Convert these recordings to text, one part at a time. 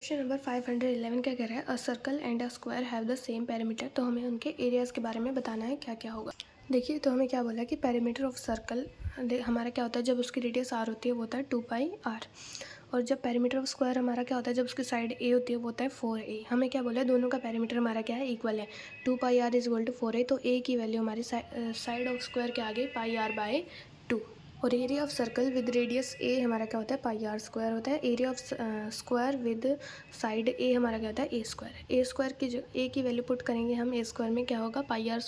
Question number 511 क्या कह रहा है, a circle and a square have the same perimeter. तो हमें उनके एरियाज़ के बारे में बताना है क्या क्या होगा। देखिए, तो हमें क्या बोला है कि पेरीमीटर ऑफ सर्कल हमारा क्या होता है, जब उसकी रेडियस आर होती है वो होता है 2πr। और जब पेरीमीटर ऑफ स्क्वायर हमारा क्या होता है, जब उसकी साइड ए होती है वो होता है 4a। हमें क्या बोला है, दोनों का पेरीमीटर हमारा क्या है, इक्वल है। 2πr is equal to 4a, तो a की वैल्यू हमारी साइड ऑफ स्क्वायर के आगे πr/2। और area of circle with radius a हमारा क्या होता है, πr² होता है। Area of square with side a हमारा क्या होता है, a² की जो ए की वैल्यू पुट करेंगे हम a² में, क्या होगा πr²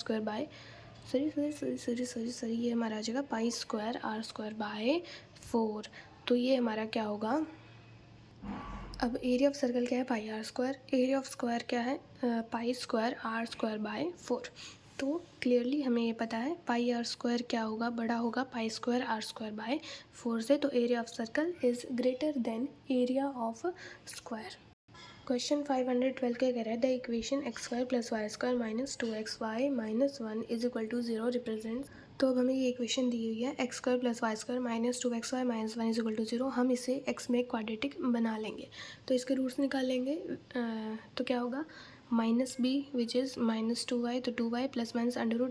सॉरी ये हमारा आ जाएगा π²r²/4। तो ये हमारा क्या होगा, अब एरिया ऑफ सर्कल क्या है, πr², एरिया ऑफ स्क्वायर क्या है, π²r²/4। तो क्लियरली हमें ये पता है πr² क्या होगा, बड़ा होगा π²r²/4 से। तो area of circle is greater than area of square. Question 512 क्या कह रहा है, the equation x² + y² - 2xy - 1 is equal to 0 represents. तो अब हमें ये इक्वेशन दी हुई है, x² + y² - 2xy - 1 is equal to 0। हम इसे x में क्वाड्रेटिक बना लेंगे, तो इसके रूट्स निकाल लेंगे। तो क्या होगा, -b विच इज़ -2y, तो 2y +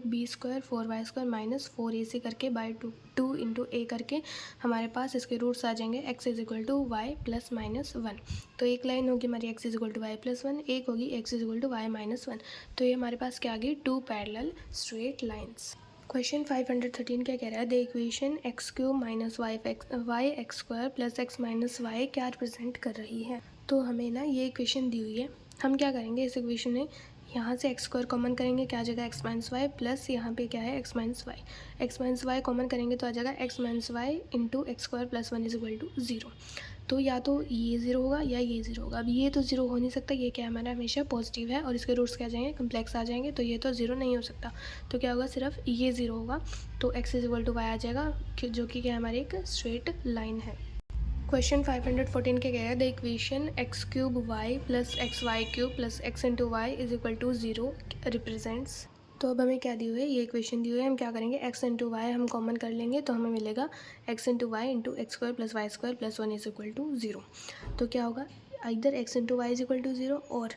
(b², 4y² - 4ac करके बाय 2 इंटू a करके हमारे पास इसके रूट्स आ जाएंगे। x is equal to y plus minus 1। तो एक लाइन होगी हमारी x is equal to y plus 1, एक होगी x is equal to y minus 1। तो ये हमारे पास क्या आ गई, 2 पैरेलल स्ट्रेट लाइन्स। क्वेश्चन 513 क्या कह रहा है, the equation x³ - yx² + x - y क्या रिप्रेजेंट कर रही है। तो हमें ना ये इक्वेशन दी हुई है, हम क्या करेंगे, इस इक्वेशन में यहाँ से x² कॉमन करेंगे, क्या आ जाएगा x - y, प्लस यहाँ पे क्या है x - y कॉमन करेंगे तो आ जाएगा x - y into x² + 1 is equal to 0। तो या तो ये 0 होगा या ये 0 होगा। अब ये तो 0 हो नहीं सकता, ये क्या है हमारा हमेशा पॉजिटिव है, और इसके रूट्स क्या आ जाएंगे, कम्प्लेक्स आ जाएंगे, तो ये तो 0 नहीं हो सकता। तो क्या होगा, सिर्फ ये 0 होगा। तो x is equal to y आ जाएगा, जो कि क्या हमारी एक स्ट्रेट लाइन है। क्वेश्चन 514 के कह रहा है, the equation x³ y + xy³ + x into y is equal to 0 represents. तो अब हमें क्या दी हुई है, ये इक्वेशन दी हुई है, हम क्या करेंगे, x इंटू वाई हम कॉमन कर लेंगे, तो हमें मिलेगा x into y into x² + y² + 1 is equal to 0। तो क्या होगा, इधर x into y is equal to 0 और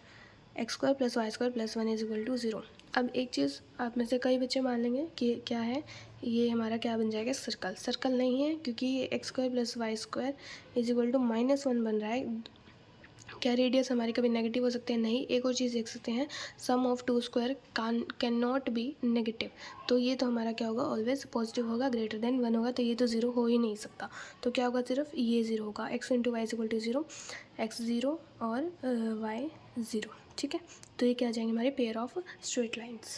x² + y² + 1 is equal to 0। अब एक चीज़ आप में से कई बच्चे मान लेंगे कि क्या है, ये हमारा क्या बन जाएगा, सर्कल नहीं है, क्योंकि ये x² + y² is equal to -1 बन रहा है। क्या रेडियस हमारी कभी नेगेटिव हो सकते हैं, नहीं। एक और चीज़ देख सकते हैं, sum of 2 square can not be negative. तो ये तो हमारा क्या होगा, ऑलवेज पॉजिटिव होगा, ग्रेटर देन 1 होगा, तो ये तो 0 हो ही नहीं सकता। तो क्या होगा, सिर्फ ये 0 होगा, x into y is equal to 0, x 0 और y 0। ठीक है, तो ये क्या आ जाएंगे हमारे पेयर ऑफ स्ट्रेट लाइन्स।